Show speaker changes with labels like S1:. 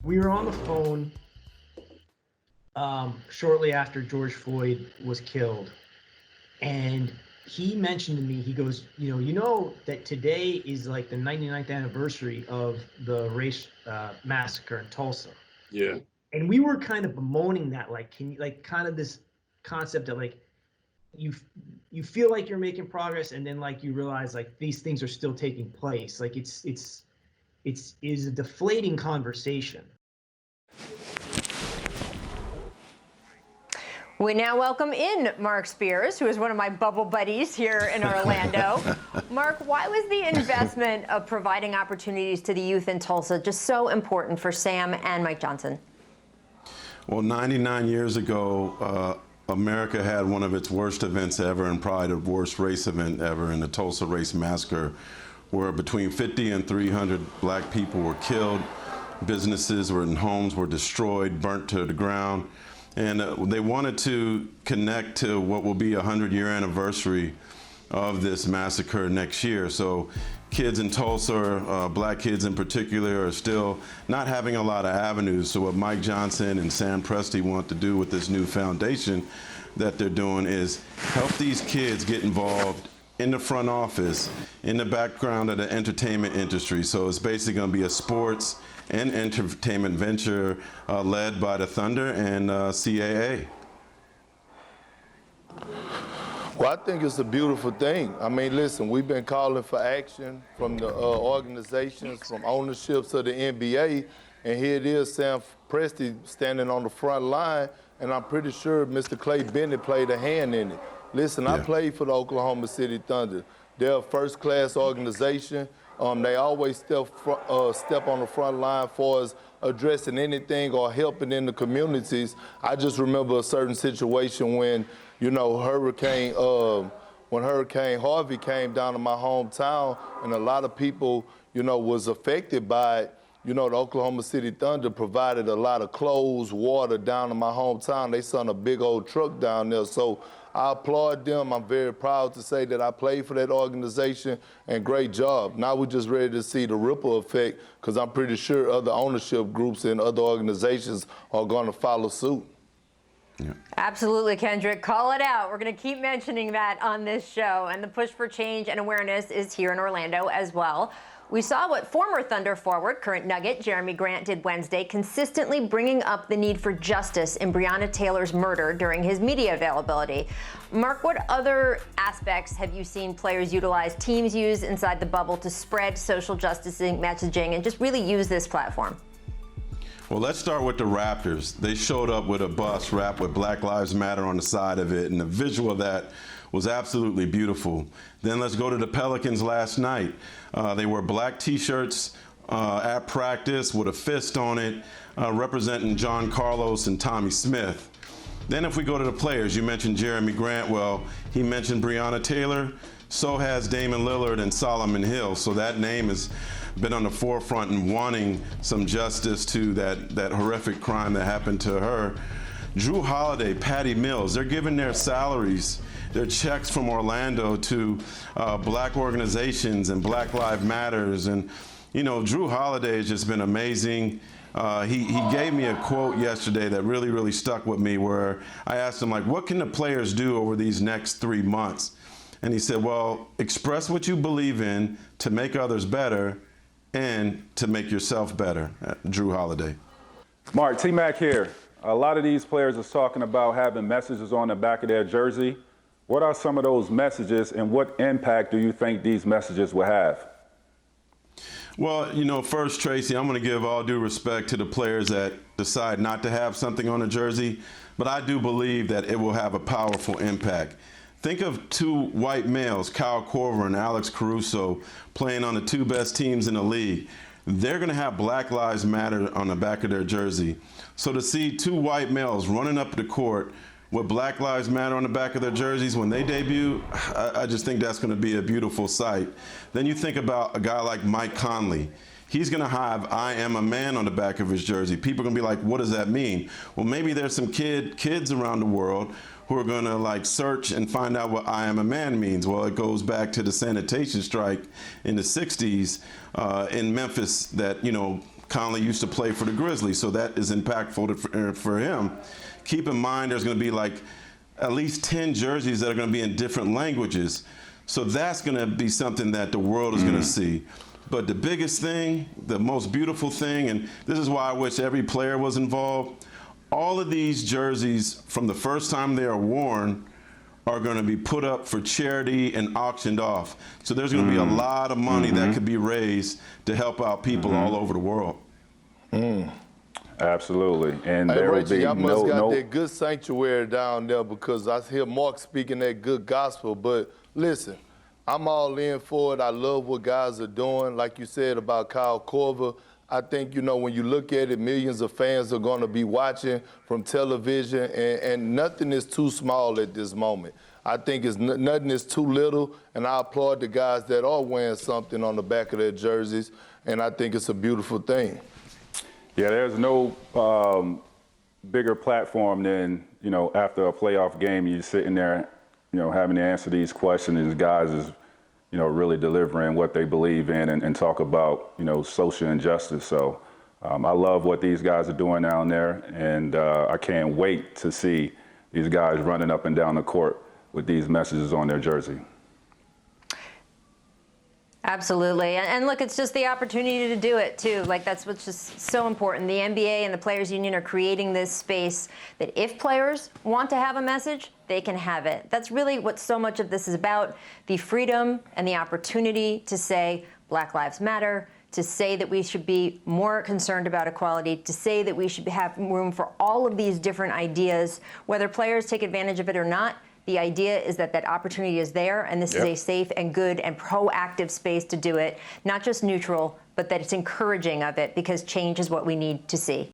S1: We were on the phone shortly after George Floyd was killed, and he mentioned to me, he goes, you know that today is like the 99th anniversary of the race massacre in Tulsa.
S2: Yeah.
S1: And we were kind of bemoaning that, like, can you, like, kind of this concept of like, you you feel like you're making progress, and then like you realize like these things are still taking place. Like it's is a deflating conversation.
S3: We now welcome in Marc Spears, who is one of my bubble buddies here in Orlando. Marc, why was the investment of providing opportunities to the youth in Tulsa just so important for Sam and Mike Johnson?
S4: Well, 99 years ago, America had one of its worst events ever, and probably the worst race event ever, in the Tulsa Race Massacre, where between 50 and 300 black people were killed. Businesses and homes were destroyed, burnt to the ground. And they wanted to connect to what will be a 100-year anniversary of this massacre next year. So kids in Tulsa, black kids in particular, are still not having a lot of avenues. So what Mike Johnson and Sam Presti want to do with this new foundation that they're doing is help these kids get involved in the front office, in the background of the entertainment industry. So it's basically going to be a sports and entertainment venture led by the Thunder and CAA.
S5: Well, I think it's a beautiful thing. I mean, listen, we've been calling for action from the organizations, from ownerships of the NBA, and here it is, Sam Presti standing on the front line, and I'm pretty sure Mr. Clay Bennett played a hand in it. Listen, I played for the Oklahoma City Thunder. They're a first-class organization. They always step on the front line for us addressing anything or helping in the communities. I just remember a certain situation when, Hurricane Harvey came down to my hometown, and a lot of people, was affected by it. The Oklahoma City Thunder provided a lot of clothes, water down to my hometown. They sent a big old truck down there. So I applaud them. I'm very proud to say that I played for that organization, and great job. Now we're just ready to see the ripple effect, because I'm pretty sure other ownership groups and other organizations are going to follow suit.
S3: Yeah. Absolutely, Kendrick. Call it out. We're going to keep mentioning that on this show. And the push for change and awareness is here in Orlando as well. We saw what former Thunder forward, current Nugget, Jeremy Grant did Wednesday, consistently bringing up the need for justice in Breonna Taylor's murder during his media availability. Marc, what other aspects have you seen players utilize, teams use inside the bubble to spread social justice messaging and just really use this platform?
S4: Well, let's start with the Raptors. They showed up with a bus wrapped with Black Lives Matter on the side of it, and the visual of that was absolutely beautiful. Then let's go to the Pelicans last night. They wore black T-shirts at practice with a fist on it, representing John Carlos and Tommy Smith. Then if we go to the players, you mentioned Jeremy Grant. Well, he mentioned Breonna Taylor. So has Damian Lillard and Solomon Hill. So that name has been on the forefront and wanting some justice to that horrific crime that happened to her. Jrue Holiday, Patty Mills, they're giving their salaries, their checks from Orlando to black organizations and Black Lives Matters. And, Jrue Holiday has just been amazing. He gave me a quote yesterday that really, really stuck with me, where I asked him, what can the players do over these next 3 months? And he said, well, express what you believe in to make others better and to make yourself better. Jrue Holiday.
S6: Marc, T-Mac here. A lot of these players are talking about having messages on the back of their jersey. What are some of those messages, and what impact do you think these messages will have?
S4: Well, first, Tracy, I'm going to give all due respect to the players that decide not to have something on a jersey, but I do believe that it will have a powerful impact. Think of two white males, Kyle Korver and Alex Caruso, playing on the two best teams in the league. They're going to have Black Lives Matter on the back of their jersey. So to see two white males running up the court with Black Lives Matter on the back of their jerseys when they debut, I just think that's going to be a beautiful sight. Then you think about a guy like Mike Conley. He's going to have I am a man on the back of his jersey. People are going to be like, what does that mean? Well, maybe there's some kids around the world who are going to search and find out what I am a man means. Well, it goes back to the sanitation strike in the 60s in Memphis that, Conley used to play for the Grizzlies, so that is impactful for him. Keep in mind there's going to be like at least 10 jerseys that are going to be in different languages. So that's going to be something that the world is going to see. But the biggest thing, the most beautiful thing, and this is why I wish every player was involved, all of these jerseys from the first time they are worn are going to be put up for charity and auctioned off. So there's going to be a lot of money that could be raised to help out people all over the world.
S6: Absolutely. And
S5: Hey,
S6: there will
S5: Reggie,
S6: be
S5: y'all must got
S6: no
S5: that good sanctuary down there, because I hear Marc speaking that good gospel. But listen, I'm all in for it. I love what guys are doing. Like you said about Kyle Korver, I think, you know, when you look at it, millions of fans are going to be watching from television, and nothing is too small at this moment. I think nothing is too little, and I applaud the guys that are wearing something on the back of their jerseys, and I think it's a beautiful thing.
S6: Yeah, there's no bigger platform than, you know, after a playoff game, you're sitting there, you know, having to answer these questions, and guys is, you know, really delivering what they believe in and talk about, you know, social injustice. So I love what these guys are doing down there, and I can't wait to see these guys running up and down the court with these messages on their jersey.
S3: Absolutely. And look, it's just the opportunity to do it, too. Like, that's what's just so important. The NBA and the Players Union are creating this space that if players want to have a message, they can have it. That's really what so much of this is about, the freedom and the opportunity to say Black Lives Matter, to say that we should be more concerned about equality, to say that we should have room for all of these different ideas, whether players take advantage of it or not. The idea is that that opportunity is there, and this is a safe and good and proactive space to do it, not just neutral, but that it's encouraging of it, because change is what we need to see.